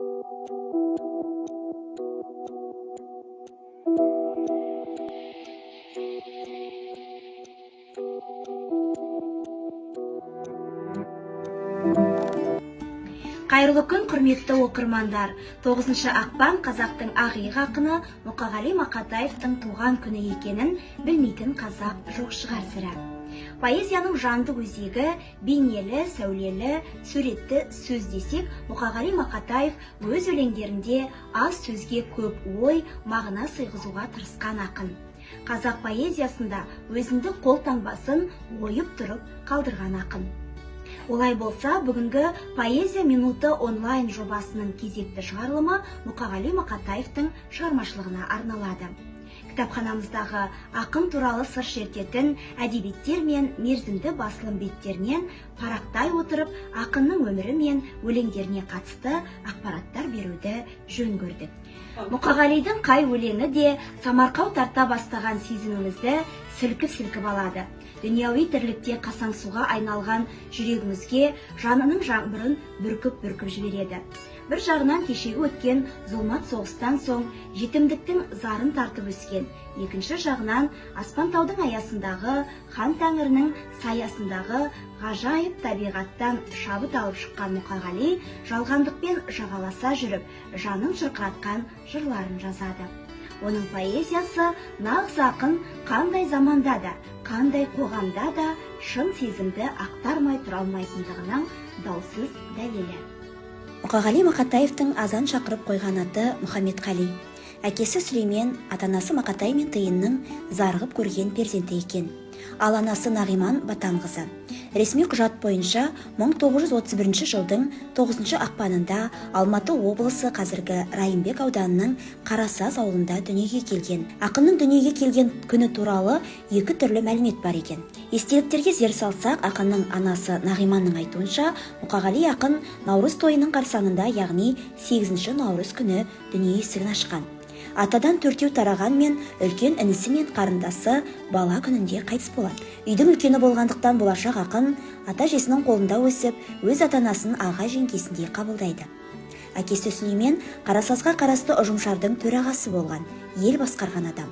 Қайырлы күн, құрметті оқырмандар. 9 ақпан қазақтың ағиық ақыны Мұқағали Мақатаевтың туған күні екенін білмейтін қазақ жоқ шығар сірә. Поэзияның жанды өзегі, бейнелі, сәулелі, суретті сөз десек, Мұқағали Мақатаев өз өлеңдерінде аз сөзге көп ой, мағына сыйғызуға тырысқан ақын. Қазақ поэзиясында өзіндік қолтаңбасын ойып тұрып қалдырған ақын. Олай болса, бүгінгі поэзия минуты онлайн жобасының кезекті шығарылымы Мұқағали Мақатаевтың шығармашылығына арналады. Кітапханамыздағы ақын туралы сыр шертетін әдебиеттер мен мерзімді басылым беттерінен парақтай отырып, ақынның өмірі мен өлеңдеріне қатысты ақпараттар беруді жөн көрдік. Мұқағалидың қай өлеңі де самарқау тарта бастаған сезімімізді сілкіп алады. Дүнияуи тірлікте қасаң суға айналған жүрегімізге жанының жаңбырын бүркіп жібереді. Бір жағынан кешегі өткен зұлмат соғыстан соң жетімдіктің зарын тартып өскен, екінші жағынан аспантаудың аясындағы, хан тәңірінің саясындағы ғажайып табиғаттан шабыт алып шыққан Мұқағали жалғандықпен жағаласа жүріп, жанын шырқыратқан жырларын жазады. Оның поэзиясы нағыз ақын қандай заманда да, қандай қоғамда да шын сезімді ақтармай тұра алмайтындығының даусыз дәлелі. Мұқағали Мақатаевтың азан шақырып қойған аты Мұхаммедқали. Әкесі Сүлеймен, атанасы Мақатай мен Тиынның зарығып көрген перзенті екен. Ал анасы Нағиман Батанқызы. Ресми құжат бойынша 1931 жылдың 9 ақпанында Алматы облысы қазіргі Райымбек ауданының Қарасаз ауылында дүниеге келген. Ақынның дүниеге келген күні туралы екі түрлі мәлімет бар екен. Естеліктерге зер салсақ, ақынның анасы Нағиманның айтуынша, Мұқағали ақын Наурыз тойының қарсаңында, яғни 8 наурыз күні дүние есігін ашқан. Атадан 4 тараған мен үлкен інісі мен қарындасы бала күнінде қайтыс болады. Үйдің үлкені болғандықтан болашақ ақын ата-әжесінің қолында өсіп, өз ата-анасын аға жеңгесіндей қабылдайды. Әкесі Сүлеймен Қарасазға қарасты ұжымшардың төрағасы болған, ел басқарған адам.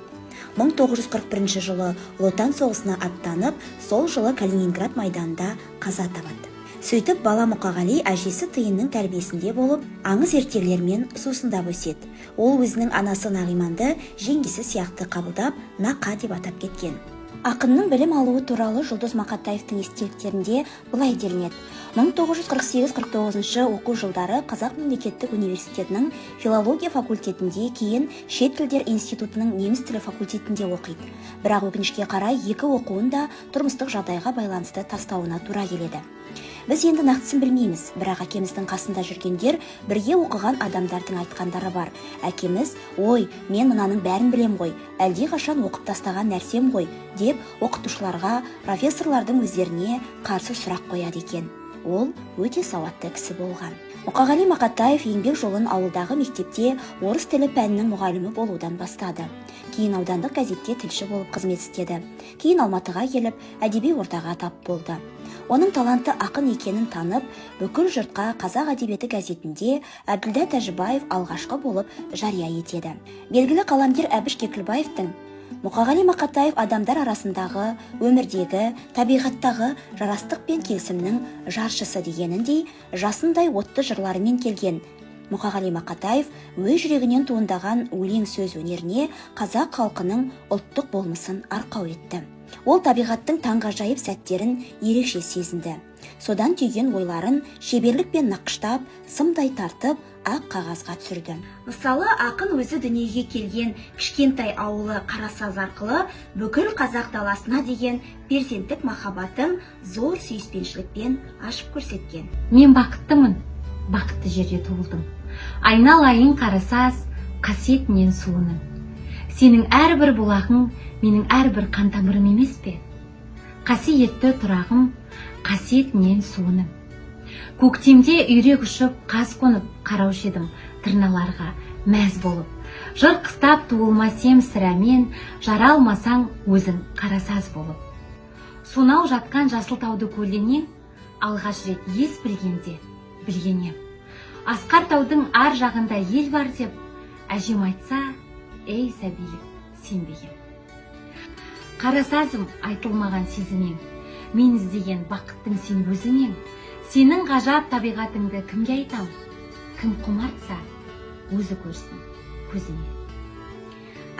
1941 жылы Ұлы Отан соғысына аттанып, сол жылы Калининград майданында қаза табады. Сөйтіп, бала Мұқағали әжесі Тиынның тәрбиесінде болып, аңыз ертегілермен сусындап өседі. Ол өзінің анасы Нағиманды жеңгесі сияқты қабылдап, Нақа деп атап кеткен. Ақынның білім алуы туралы Жұлдыз Мақатаевтың естеліктерінде былай делінеді. 1948-49 оқу жылдары Қазақ мемлекеттік университетінің филология факультетінде, кейін Шет тілдер институтының неміс тілі факультетінде оқиды. Бірақ өкінішке қарай екі оқуын да тұрмыстық жағдайға байланысты тастауына тура келеді. Біз енді нақтысын білмейміз, бірақ әкеміздің қасында жүргендер бірге оқыған адамдардың айтқандары бар. Әкеміз, ой, мен мынаның бәрін білем ғой, әлде қашан оқып тастаған нәрсем ғой, деп оқытушыларға, профессорлардың өздеріне қарсы сұрақ қояды екен. Ол өте сауатты кісі болған. Мұқағали Мақатаев еңбек жолын ауылдағы мектепте орыс тілі пәнінің мұғалімі болудан бастады. Кейін аудандық газетте тілші болып қызмет істеді. Кейін Алматыға келіп, әдеби ортаға тап болды. Оның талантты ақын екенін танып, бүкіл жұртқа Қазақ әдебиеті газетінде Әбділда Тәжібаев алғашқы болып жария етеді. Белгілі қаламгер Әбіш Кекілбаевтың Мұқағали Мақатаев адамдар арасындағы, өмірдегі, табиғаттағы жарастық пен келісімнің жаршысы дегеніндей, жасындай отты жырларымен келген Мұқағали Мақатаев өз жүрегінен туындаған өлең сөз өнеріне қазақ халқының ұлттық болмысын арқау етті. Ол табиғаттың таңғажайып сәттерін ерекше сезінді. Содан түйген ойларын шеберлікпен нақыштап, сымдай тартып, ақ қағазға түсірді. Мысалы, ақын өзі дүниеге келген кішкентай ауылы Қарасаз арқылы бүкіл қазақ даласына деген перзенттік махаббатын зор сүйіспеншілікпен ашып көрсеткен. Мен бақыттымын, бақытты жерде туылдым. Айналайын Қарасаз, қасиетінен суының. Сенің әрбір бұлағың менің әрбір қан тамырым емес пе? Қасиетті тұрағым, қасиетінен суының. Көктемде үйрек ұшып, қаз қонып, қараушы едім тырналарға мәз болып. Жыр қыстап туылмасем сірәмен, жара алмасаң өзің Қарасаз болып. Сонау жатқан жасыл тауды көлденең, алғаш рет ес білгенде білгенем. Асқар таудың ар жағында ел бар деп, әжем айтса, ей сәбилік, сенбеген. Қарасазым айтылмаған сезімең, мен іздеген бақыттың сен өзіңең. Сенің ғажап табиғатыңды кімге айтам? Кім құмартса, өзі көрсін көзіне.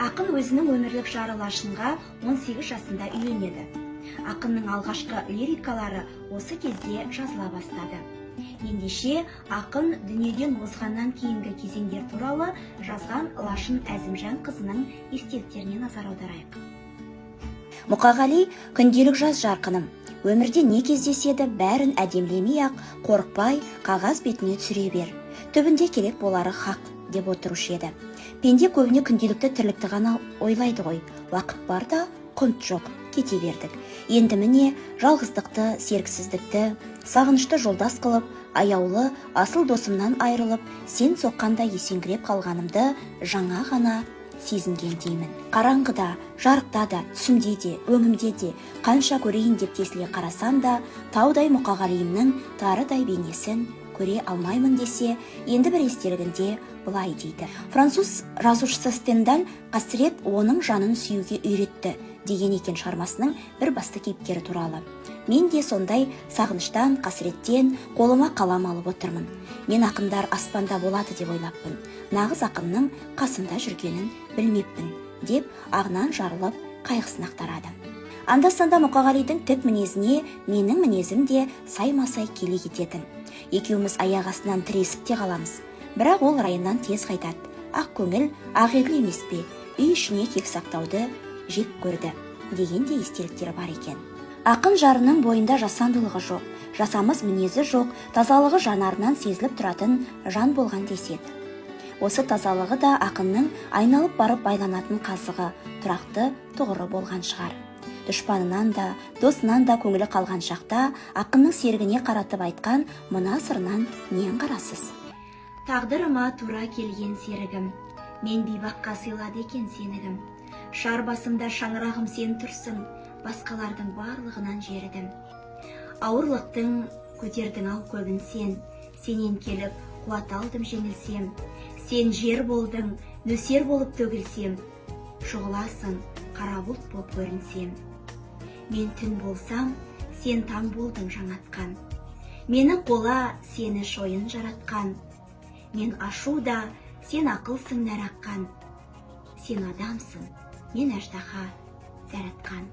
Ақын өзінің өмірлік жары Лашынға 18 жасында үйленеді. Ақынның алғашқы лирикалары осы кезде жазыла бастады. Ендеше ақын дүниеден озғаннан кейінгі кезеңдер туралы жазған Лашын Әзімжан қызының естеліктеріне назар аударайық. Мұқағали күнделік жаз жарқыным. Өмірде не кездеседі бәрін әдемлемей-ақ, қорықпай қағаз бетіне түсіре бер. Түбінде керек болары хақ деп отырушы еді. Пенде көбіне күнделікті тірлікті ғана ойлайды ғой. Уақыт бар да құнт жоқ, кете бердік. Енді міне жалғыздықты, серіксіздікті, сағынышты жолдас қылып, аяулы асыл досымнан айырылып, сен соққанда есеңгіреп қалғанымды жаңа ғана сезінген деймін. Қараңғыда, жарықта да, түсімде де, өңімде де, қанша көрейін деп тесіле қарасам да, таудай Мұқағалиымның тарыдай бейнесін көре алмаймын десе, енді бір естелігінде былай дейді. Француз жазушысы Стендаль қасірет оның жанын сүюге үйретті деген екен шығармасының бір басты кейіпкері туралы. Мен де сондай сағыныштан, қасіреттен қолыма қалам алып отырмын. Мен ақындар аспанда болады деп ойлаппын. Нағыз ақынның қасында жүргенін білмеппін деп ағынан жарылып қайғысын ақтарады. Анда-санда Мұқағалидың тік мінезіне менің мінезім де саймасай келе кететін. Екеуміз аяқ астынан тіресіп те қаламыз. Бірақ ол райынан тез қайтады. Ақ көңіл ағелі емес пе, үй ішіне кек сақтауды жек көрді деген де естеліктері бар екен. Ақын жарының бойында жасандылығы жоқ, жасамыс мінезі жоқ, тазалығы жанарынан сезіліп тұратын жан болған деседі. Осы тазалығы да ақынның айналып барып байланатын қазығы, тұрақты тұғыры болған шығар. Дұшпанынан да, досынан да көңілі қалған шақта ақынның серігіне қаратып айтқан мына сырынан нең қарасыз? Тағдырыма тура келген серігім, мен бейбаққа сыйлады екен сенігім. Шар басымда шаңырағым сен тұрсың, басқалардың барлығынан жерідім. Ауырлықтың көтердің ау көбін сен, сенен келіп қуат алдым жеңілсем. Сен жер болдың, нөсер болып төгілсем, шұғыласың, қара бұлт боп көрінсем. Мен түн болсам, сен таң болдың жаңатқан. Мені қола, сені шойын жаратқан. Мен ашуда, сен ақылсың нәраққан. Сен адамсың, мен әждаһа зәратқан.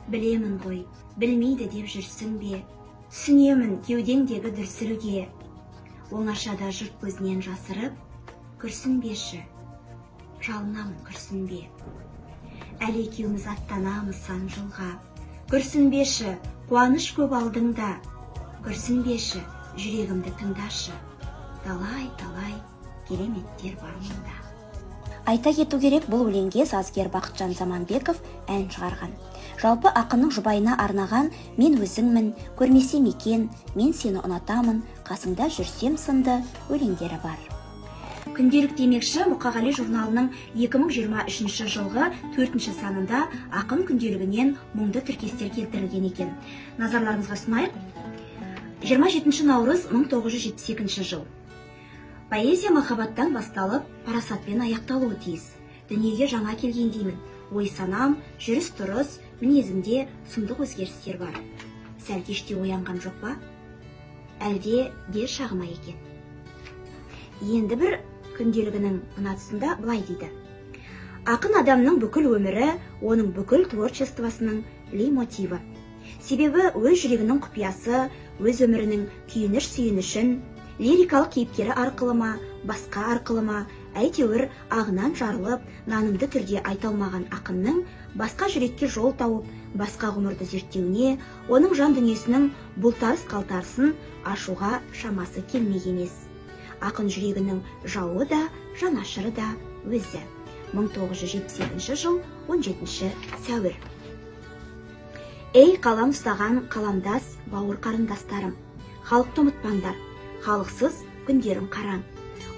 Білемін ғой, білмейді деп жүрсің бе, түсінемін кеудеңдегі дүрсілге. Оңашада жұрт көзінен жасырып, күрсінбеші, жалынамын күрсінбе. Әлі екеуміз аттанамыз сан жылға, күрсінбеші, қуаныш көп алдыңда, күрсінбеші, жүрегімді тыңдашы, талай кереметтер бар мұнда. Айта кету керек, бұл өлеңге сазгер Бақытжан Заманбеков ән шығарған. Жалпы ақынның жұбайына арнаған «Мен өзіңмін», «Көрмесем екен», «Мен сені ұнатамын», «Қасыңда жүрсем» сынды өлеңдері бар. Күнделік демекші Мұқағали журналының 2023 жылғы 4-ші санында ақын күнделігінен мұңды тіркестер келтірілген екен. Назарларыңызға ұсынайық. 27 наурыз 1972 жыл. Поэзия махаббаттан басталып, парасатпен аяқталуы тиіс. Дүниеге жаңа келгендеймін. Ой санам, жүріс тұрыс, мінезімде сұмдық өзгерістер бар. Сәл кеште оянған жоқ па? Әлде дер шағыма екен. Енді бір күнделігінің мына тұсында былай дейді. Ақын адамның бүкіл өмірі, оның бүкіл творчествосының лейтмотиві. Себебі өз жүрегінің құпиясы, өз өмірінің күйініш-сүйінішін лирикалық кейіпкері арқылы ма, басқа арқылы ма, әйтеуір ағынан жарылып, нанымды түрде айталмаған ақынның басқа жүрекке жол тауып, басқа ғұмырды зерттеуіне, оның жан дүниесінің бұлтарыс-қалтарысын ашуға шамасы келмек емес. Ақын жүрегінің жауы да, жанашыры да өзі. 1972 жыл 17 сәуір. Ей қалам ұстаған қаламдас, бауыр қарындастарым, халықты ұмытпаңдар, халықсыз күндерім қараң.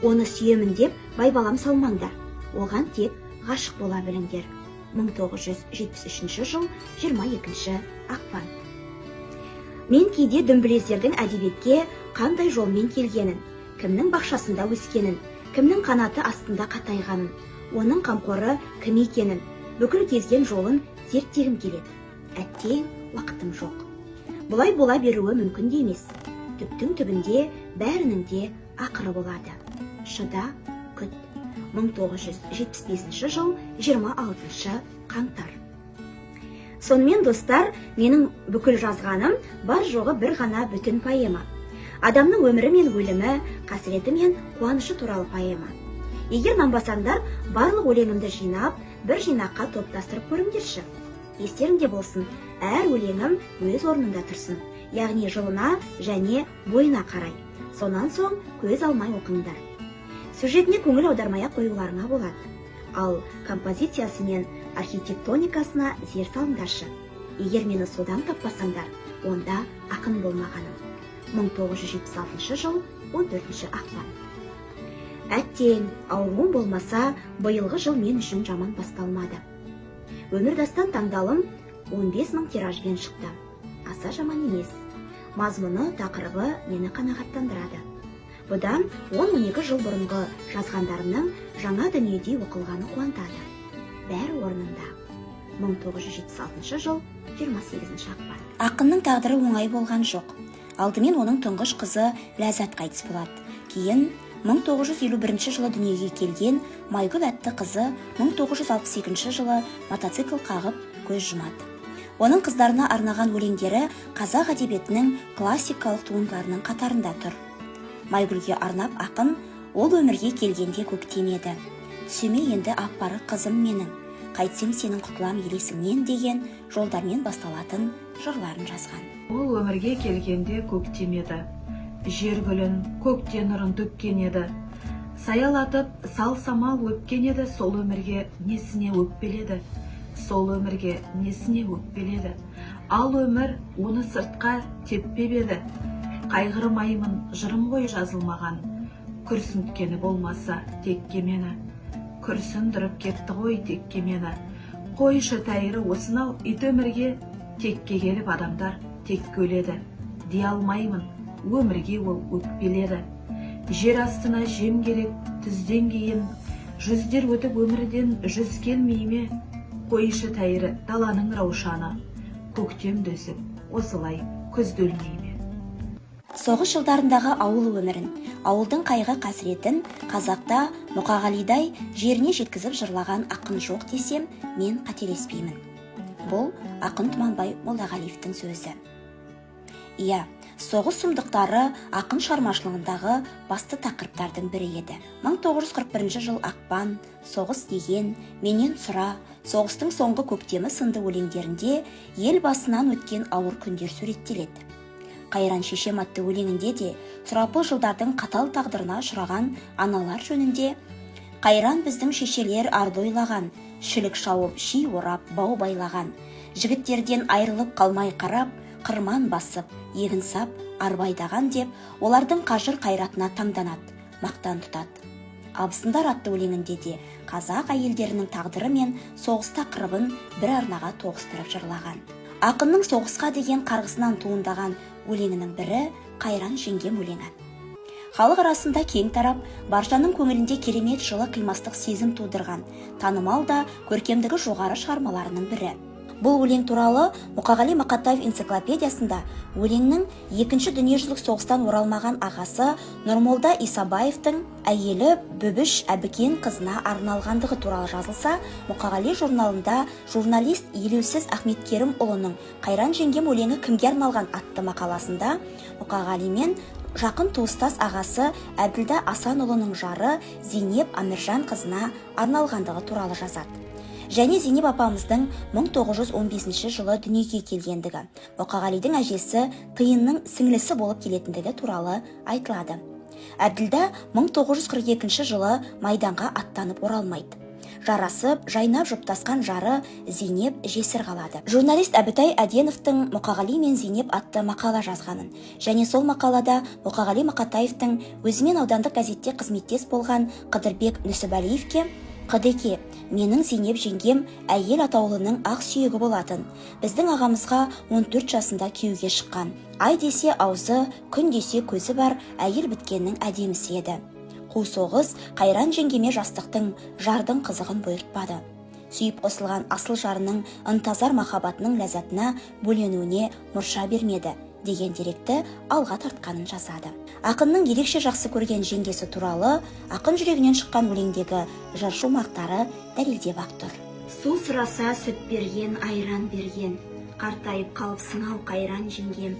Оны сүйемін деп байбалам салмаңдар, оған тек ғашық бола біліңдер. 1973 жыл 22 ақпан. Мен кейде дүмбілездердің әдебиетке қандай жолмен келгенін, кімнің бақшасында өскенін, кімнің қанаты астында қатайғанын, оның қамқоры кім екенін, бүкіл кезген жолын зерттегім келеді. Әттең, уақытым жоқ. Бұлай бола беруі мүмкін де емес. Түптің түбінде бәрінің де ақыры болады. Шыда, күт. 1975 жыл 26 қаңтар. Сонымен достар, менің бүкіл жазғаным бар жоғы бір ғана бүтін поэма. Адамның өмірі мен өлімі, қасіреті мен қуанышы туралы поэма. Егер нанбасаңдар, барлық өлеңімді жинап, бір жинаққа топтастырып көріңдерші. Естеріңде болсын, әр өлеңім өз орнында тұрсын, яғни жылына және бойына қарай. Сонан соң көз алмай оқыңдар. Сюжетіне көңіл аудармай қоюларыңа болады. Ал композициясы мен архитектоникасына зер салыңдаршы. Егер мені содан таппасаңдар, онда ақын болмағаным. 1976 жыл 14 ақпан. Әттең, ауруым болмаса, биылғы жыл мен үшін жаман басталмады. Өмірдастан таңдалым 15.000 тиражбен шықты. Аса жаман емес. Мазмұны, тақырыбы мені қанағаттандырады. Бұдан 10-12 жыл бұрынғы жазғандарымның жаңа дүниеде оқылғаны қуантады. Бәрі орнында. 1976 жыл 28 ақпан. Ақынның тағдыры оңай болған жоқ. Алдымен оның тұңғыш қызы Ләззат қайтыс болады. Кейін 1951 жылы дүниеге келген Майгүл атты қызы 1962 жылы мотоцикл қағып көз жұмады. Оның қыздарына арнаған өлеңдері қазақ әдебиетінің классикалық туындыларының қатарында тұр. Майгүлге арнап ақын ол өмірге келгенде көктем еді. Түсіме енді аппары қызым менің, қайтсем сенің құтылам елесіңнен деген жолдармен басталатын жырларын жазған. Ол өмірге келгенде көктем еді. Жер гүлін, көктен нұрын төккен еді. Саялатып, сал-самал өпкен еді, сол өмірге несіне өкпеледі. Сол өмірге несіне өкпеледі. Ал өмір оны сыртқа теппеп еді. Қайғырмаймын, жырым ғой жазылмаған. Күрсінткені болмаса текке мені. Күрсіндіріп кетті ғой текке мені. Қойшы тәйірі осынау ит өмірге, текке келіп адамдар текке өледі. Дей алмаймын, өмірге ол өкпеледі. Жер астына жем керек түзден кейін, жүздер өтіп өмірден жүз келмейме. Қойшы тәйірі даланың раушаны, көктем дөсіп, осылай күзді өлмейме. Соғыс жылдарындағы ауыл өмірін, ауылдың қайғы қасіретін қазақта Мұқағалидай жеріне жеткізіп жырлаған ақын жоқ десем, мен қателеспеймін. Бұл ақын Тұманбай Молдағалиевтің сөзі. Иә, соғыс сұмдықтары ақын шығармашылығындағы басты тақырыптардың бірі еді. 1941 жыл ақпан, соғыс деген, менен сұра, соғыстың соңғы көктемі сынды өлеңдерінде ел басынан өткен ауыр күндер суреттеледі. Қайран шешем атты өлеңінде де сұрапыл жылдардың қатал тағдырына ұшыраған аналар жөнінде қайран біздің шешелер арды ойлаған, шілік шауып, ши орап, бау байлаған, жігіттерден айырылып қалмай қарап, қырман басып, егін сап, арбайдаған деп, олардың қажыр қайратына таңданады, мақтан тұтады. Абысындар атты өлеңінде де қазақ әйелдерінің тағдыры мен соғыс тақырыбын бір арнаға тоғыстырып жырлаған. Ақынның соғысқа деген қарғысынан туындаған өлеңінің бірі Қайран жеңгем өлеңі. Халық арасында кең тарап, баршаның көңілінде керемет жылы қимастық сезім тудырған, танымал да көркемдігі жоғары шығармаларының бірі. Бұл өлең туралы Мұқағали Мақатаев энциклопедиясында өлеңнің екінші дүниежүзілік соғыстан оралмаған ағасы Нұрмолда Исабаевтың әйелі Бүбіш Әбікен қызына арналғандығы туралы жазылса, Мұқағали журналында журналист Елеусіз Ахметкерім ұлының Қайран жеңгем өлеңі кімге арналған атты мақаласында Мұқағалимен жақын туыстас ағасы Әбділда Асанұлының жары Зейнеп Амиржан қызына арналғандығы туралы жазады. Және Зейнеп апамыздың 1915 жылы дүниеге келгендігі, Мұқағалидың әжесі Тиынның сіңлісі болып келетіндігі туралы айтылады. Әбділда 1942 жылы майданға аттанып оралмайды. Жарасып, жайнап жұптасқан жары Зейнеп жесір қалады. Журналист Әбітай Әденовтың Мұқағали мен Зейнеп атты мақала жазғанын, және сол мақалада Мұқағали Мақатаевтың өзімен аудандық газетте қызметтес болған Қыдырбек Нүсіпәлиевке Қыдеке, менің Зейнеп жеңгем әйел атаулының ақ сүйегі болатын. Біздің ағамызға 14 жасында күйеуге шыққан. Ай десе аузы, күн десе көзі бар әйел біткеннің әдемісі еді. Қу соғыс Қайран жеңгеме жастықтың, жардың қызығын бұйыртпады. Сүйіп қосылған асыл жарының ынтазар махаббатының ләззатына бөленуіне мұрша бермеді деген деректі алға тартқанын жазады. Ақынның ерекше жақсы көрген жеңгесі туралы ақын жүрегінен шыққан өлеңдегі жыр шумақтары дәлелдеп-ақ тұр. Су сұраса сүт берген, айран берген, қартайып қалыпсың ау Қайран жеңгем.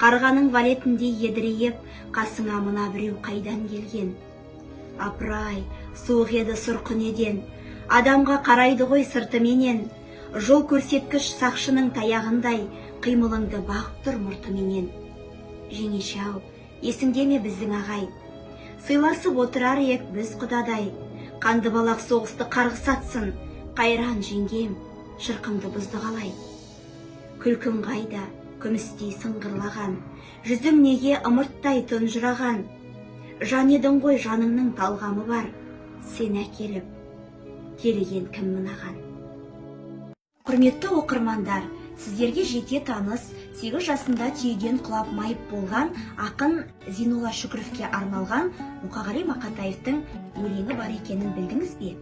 Қарғаның валетіндей едірейіп, қасыңа мына біреу қайдан келген. Апырай, суық еді сұрқын еден, адамға қарайды ғой сыртыменен. Жол көрсеткіш сақшының таяғындай, қимылыңды бағып тұр мұртыменен. Жеңеше-ау, есіңде ме біздің ағай? Сыйласып отырар ек біз құдадай. Қанды балақ соғысты қарғысатсын, Қайран жеңгем, шырқыңды бұзды қалай. Күлкің қайда, күмістей сыңғырлаған, жүзің неге ымырттай тұнжыраған. Жан едің ғой, жаныңның талғамы бар, сен әкеліп, келеген кім мынаған. Құрметті оқырмандар, сіздерге жете таныс 8 жасында түйеден құлап майып болған ақын Зейнолла Шүкіровке арналған Мұқағали Мақатаевтың өлеңі бар екенін білдіңіз бе?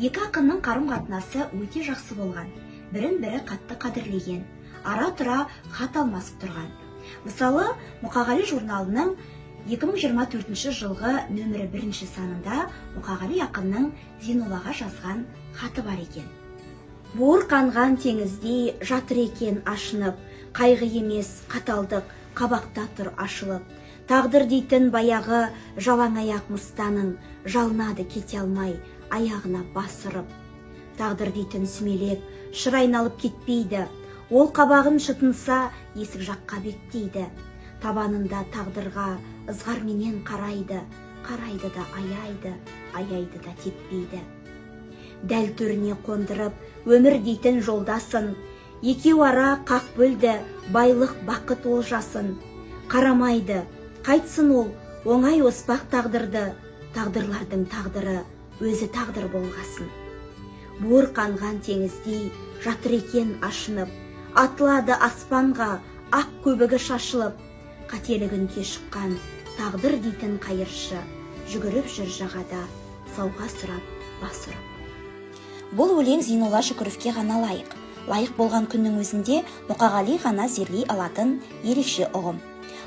Екі ақынның қарым-қатынасы өте жақсы болған, бірін-бірі қатты қадірлеген, ара-тұра хат алмасып тұрған. Мысалы, Мұқағали журналының 2024 жылғы нөмірі 1 санында Мұқағали ақынның Зейноллаға жазған хаты бар екен. Буырқанған теңіздей жатыр екен ашынып, қайғы емес қаталдық қабақта тұр ашылып. Тағдыр дейтін баяғы жалаң аяқ мыстаның, жалынады кете алмай аяғына басырып. Тағдыр дейтін сүмелеп шыр айналып кетпейді, ол қабағын шытынса есік жаққа беттейді. Табанында тағдырға ызғарменен қарайды, қарайды да аяйды, аяйды да теппейді. Дәл төріне қондырып, өмір дейтін жолдасын, екеу ара қақ бөлді, байлық бақыт олжасын. Қарамайды, қайтсын ол, оңай оспақ тағдырды, тағдырлардың тағдыры өзі тағдыр болғасын. Буырқанған теңіздей жатыр екен ашынып, атылады аспанға ақ көбігі шашылып. Қателігін кешікқан тағдыр дейтін қайыршы, жүгіріп жүр жағада, сауға сұрап басырып. Бұл өлең Зейнолла Шүкіровке ғана лайық. Лайық болған күннің өзінде Мұқағали ғана зерлей алатын ерекше ұғым.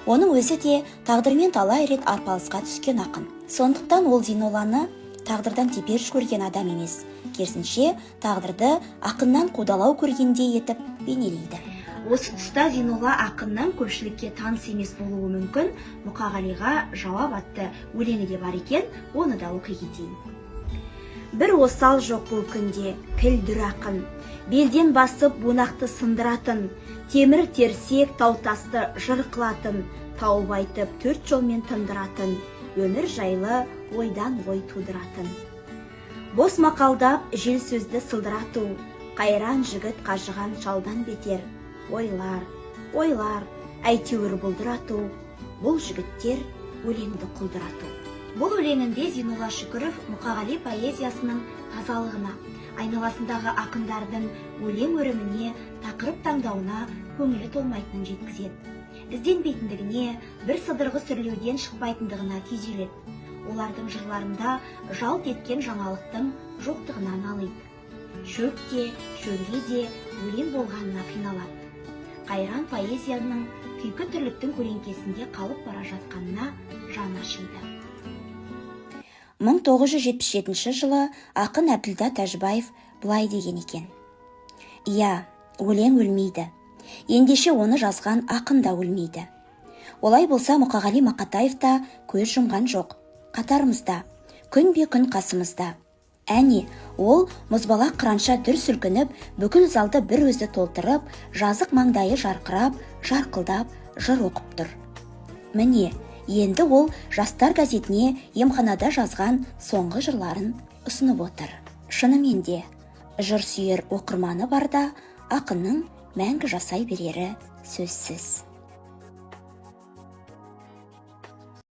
Оның өзі де тағдырмен талай рет арпалысқа түскен ақын. Сондықтан ол Зейнолланы тағдырдан теперіш көрген адам емес, керісінше тағдырды ақыннан қудалау көргендей етіп бейнелейді. Осы тұста Зейнолла ақынның көпшілікке таныс емес болуы мүмкін Мұқағалиға жауап атты өлеңі де бар екен, оны да оқи кетейін. Бір осал жоқ бұл күнде, кіл дүр ақын, белден басып бунақты сындыратын, темір терсек таутасты жыр қылатын, тауып айтып төрт жолмен тындыратын, өмір жайлы ойдан ой тудыратын. Бос мақалдап жел сөзді сылдырату, Қайран жігіт қажыған шалдан бетер. Ойлар, ойлар, әйтеуір бұлдырату, бұл жігіттер өлеңді құлдырату. Бұл өлеңінде Зейнолла Шүкіров Мұқағали поэзиясының тазалығына, айналасындағы ақындардың өлең өріміне, тақырып таңдауына көңілі толмайтынын жеткізеді. Ізденбейтіндігіне, бір сыдырғы сүрлеуден шықпайтындығына күйзеледі. Олардың жырларында жалт еткен жаңалықтың жоқтығынан алайды. Шөпте, шөлге де өлең болғанына қиналады. Қайран поэзияның күйкі тірліктің көлеңкесінде қалып бара жатқанына жан ашиды. 1977 жылы ақын Әбділда Тәжібаев былай деген екен. Иә, өлең өлмейді. Ендеше оны жазған ақын да өлмейді. Олай болса Мұқағали Мақатаев та көз жұмған жоқ. Қатарымызда, күнбе-күн қасымызда. Әне, ол мұзбалақ қыранша дүр сүлкініп, бүкіл залды бір өзі толтырып, жазық маңдайы жарқырап, жарқылдап, жыр оқып тұр. Міне, енді ол жастар газетіне емханада жазған соңғы жырларын ұсынып отыр. Шынымен де, жыр сүйер оқырманы барда, ақынның мәңгі жасай берері сөзсіз.